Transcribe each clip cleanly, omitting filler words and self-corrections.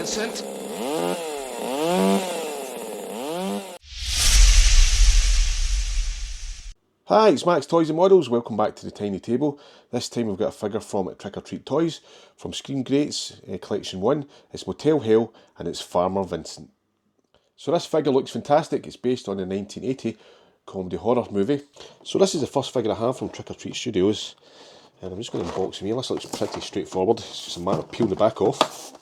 Vincent. Hi, it's Max Toys and Models. Welcome back to the Tiny Table. This time we've got a figure from Trick or Treat Toys from Screen Greats Collection 1. It's Motel Hell and it's Farmer Vincent. So this figure looks fantastic. It's based on a 1980 comedy horror movie. So this is the first figure I have from Trick or Treat Studios. And I'm just going to unbox him here. This looks pretty straightforward. It's just a matter of peeling the back off.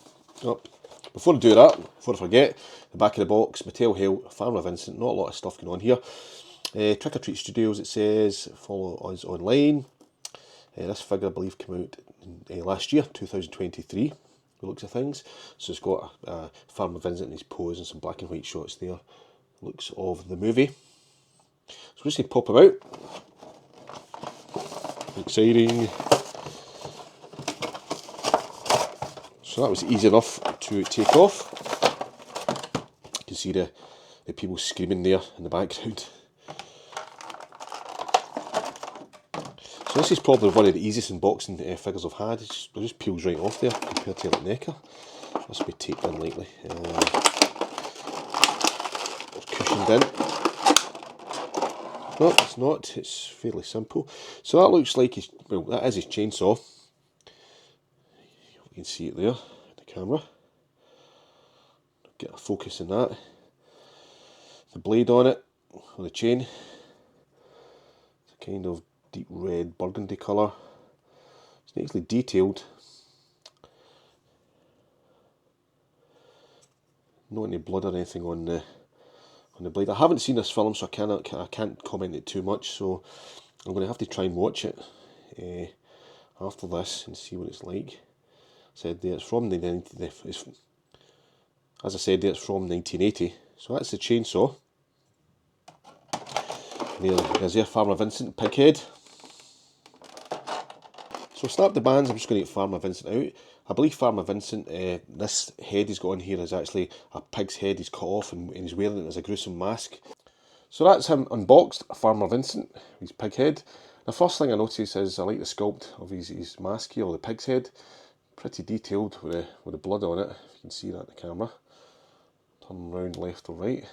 Before I do that, before I forget, the back of the box, Motel Hell, Farmer Vincent. Not a lot of stuff going on here. Trick or Treat Studios, it says. Follow us online. This figure, I believe, came out last year, 2023, by the looks of things. So it's got Farmer Vincent in his pose and some black and white shots there. Looks of the movie. So we're just going to pop him out. Exciting. So that was easy enough to take off. You can see the people screaming there in the background. So this is probably one of the easiest unboxing figures I've had. It just peels right off there compared to like NECA. This will be taped in lightly. It's cushioned in. No, it's not. It's fairly simple. So that looks like his, well, that is his chainsaw. You can see it there in the camera. Get a focus in that. The blade on it, on the chain. It's a kind of deep red burgundy colour. It's nicely detailed. Not any blood or anything on the blade. I haven't seen this film, so I can't comment it too much. So I'm going to have to try and watch it after this and see what it's like. Said there, it's from as I said there, it's from 1980. So that's the chainsaw. There's your Farmer Vincent pig head. So snap the bands. I'm just going to get Farmer Vincent out. I believe Farmer Vincent, this head he's got on here is actually a pig's head he's cut off and he's wearing it as a gruesome mask. So that's him unboxed, Farmer Vincent, his pig head. The first thing I notice is I like the sculpt of his mask here, or the pig's head. Pretty detailed with the blood on it, if you can see that in the camera. Turn round left or right.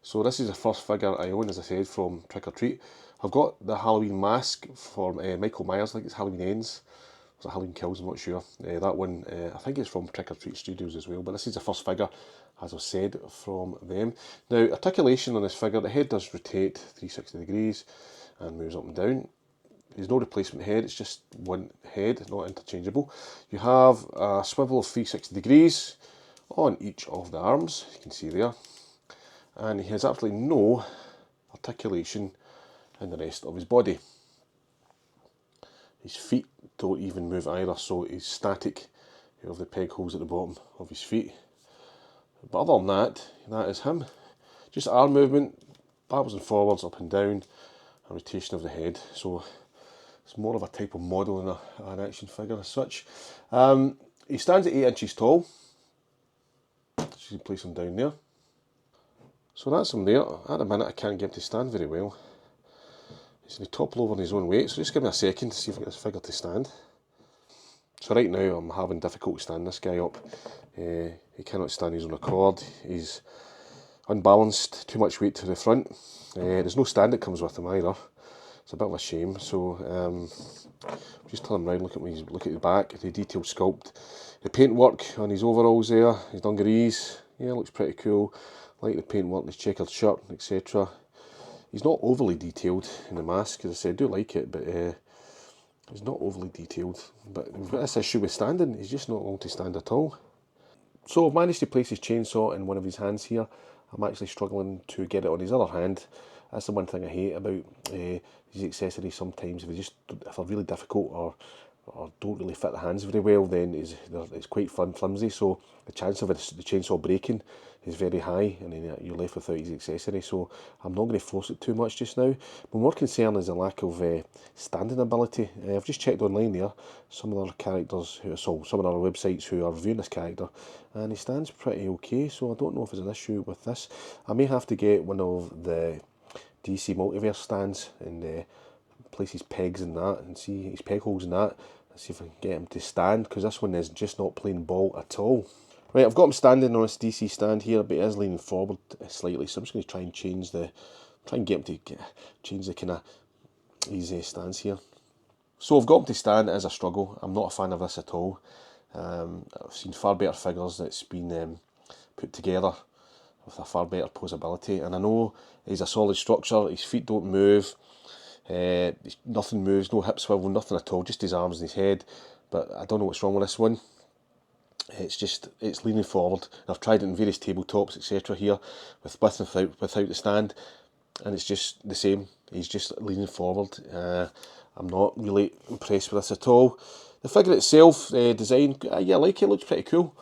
So this is the first figure I own, as I said, from Trick or Treat. I've got the Halloween mask for Michael Myers. I think it's Halloween Ends. Was it Halloween Kills? I'm not sure. That one, I think it's from Trick or Treat Studios as well. But this is the first figure, as I've said, from them. Now, articulation on this figure, the head does rotate 360 degrees and moves up and down. There's no replacement head, it's just one head, not interchangeable. You have a swivel of 360 degrees on each of the arms, you can see there. And he has absolutely no articulation in the rest of his body. His feet don't even move either, so he's static. You have the peg holes at the bottom of his feet. But other than that, that is him. Just arm movement, backwards and forwards, up and down, and rotation of the head. So it's more of a type of model than an action figure as such. He stands at 8 inches tall. So you can place him down there. So that's him there. At the minute I can't get him to stand very well. He's going to topple over in his own weight, so just give me a second to see if I get this figure to stand. So right now I'm having difficulty standing this guy up. He cannot stand his own accord. He's unbalanced, too much weight to the front. There's no stand that comes with him either. It's a bit of a shame. So just turn him round, look at the back, the detailed sculpt, the paintwork on his overalls there, his dungarees. Yeah, looks pretty cool. Like the paintwork, his checkered shirt, etc. He's not overly detailed in the mask, as I said, I do like it, but he's not overly detailed. But we've got this issue with standing, he's just not going to stand at all. So I've managed to place his chainsaw in one of his hands here. I'm actually struggling to get it on his other hand. That's the one thing I hate about these accessories sometimes. If they're really difficult or don't really fit the hands very well, then it's quite flimsy. So the chance of the chainsaw breaking is very high, and then you're left without his accessory. So I'm not going to force it too much just now. My more concern is the lack of standing ability. I've just checked online there, some of our characters, some of our websites who are reviewing this character, and he stands pretty okay. So I don't know if there's an issue with this. I may have to get one of the DC Multiverse stands and place his pegs in that and see his peg holes in that Let's see if I can get him to stand, because this one is just not playing ball at all. Right, I've got him standing on this DC stand here, but he is leaning forward slightly, so I'm just going to try and get him to change the kind of his stance here. So I've got him to stand. It is a struggle. I'm not a fan of this at all. I've seen far better figures that's been put together with a far better posability, and I know he's a solid structure. His feet don't move, nothing moves, no hip swivel, nothing at all, just his arms and his head. But I don't know what's wrong with this one. It's leaning forward. I've tried it in various tabletops, etc. here, with and without the stand, and it's just the same. He's just leaning forward. I'm not really impressed with this at all. The figure itself, design, yeah, I like it. It looks pretty cool.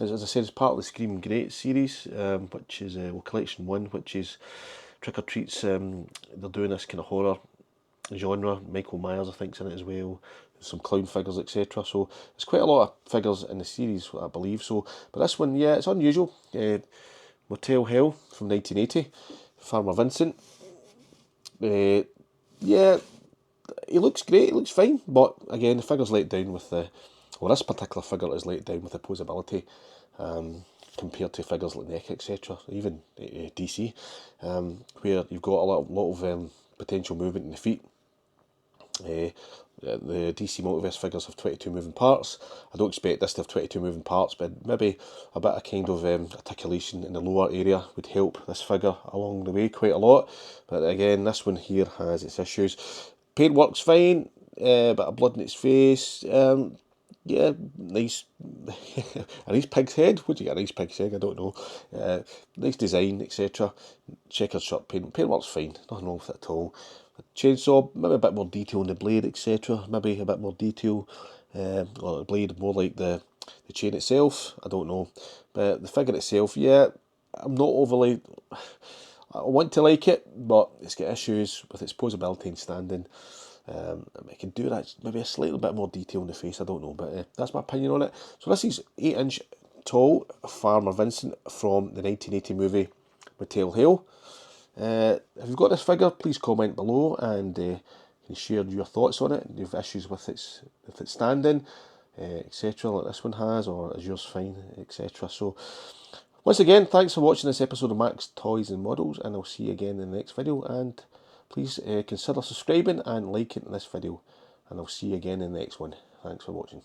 As I said, it's part of the Scream Great series, which is collection 1, which is Trick or Treats. They're doing this kind of horror genre. Michael Myers, I think, is in it as well. Some clown figures, etc. So there's quite a lot of figures in the series, I believe. So, but this one, yeah, it's unusual. Motel Hell from 1980, Farmer Vincent. Yeah, he looks great. He looks fine, but again, the figure's let down with the. Well, this particular figure is let down with the posability compared to figures like Neck, etc. Even DC, where you've got a lot of potential movement in the feet. The DC Multiverse figures have 22 moving parts. I don't expect this to have 22 moving parts, but maybe a bit of kind of articulation in the lower area would help this figure along the way quite a lot. But again, this one here has its issues. Paintwork's fine, a bit of blood in its face. Yeah, nice. A nice pig's head. Would you get a nice pig's head? I don't know. Nice design, etc. Checkered shirt paint. Paintwork's fine. Nothing wrong with it at all. Chainsaw, maybe a bit more detail in the blade, etc. Maybe a bit more detail, or the blade more like the chain itself. I don't know, but the figure itself, yeah, I'm not overly. I want to like it, but it's got issues with its posability and standing. I can do that, maybe a slightly bit more detail in the face. I don't know, but that's my opinion on it. So this is 8-inch tall Farmer Vincent from the 1980 movie Motel Hell. If you've got this figure, please comment below and you can share your thoughts on it. Do you have issues with its standing, etc., like this one has, or is yours fine, etc. So, once again, thanks for watching this episode of Max Toys and Models, and I'll see you again in the next video. And please consider subscribing and liking this video, and I'll see you again in the next one. Thanks for watching.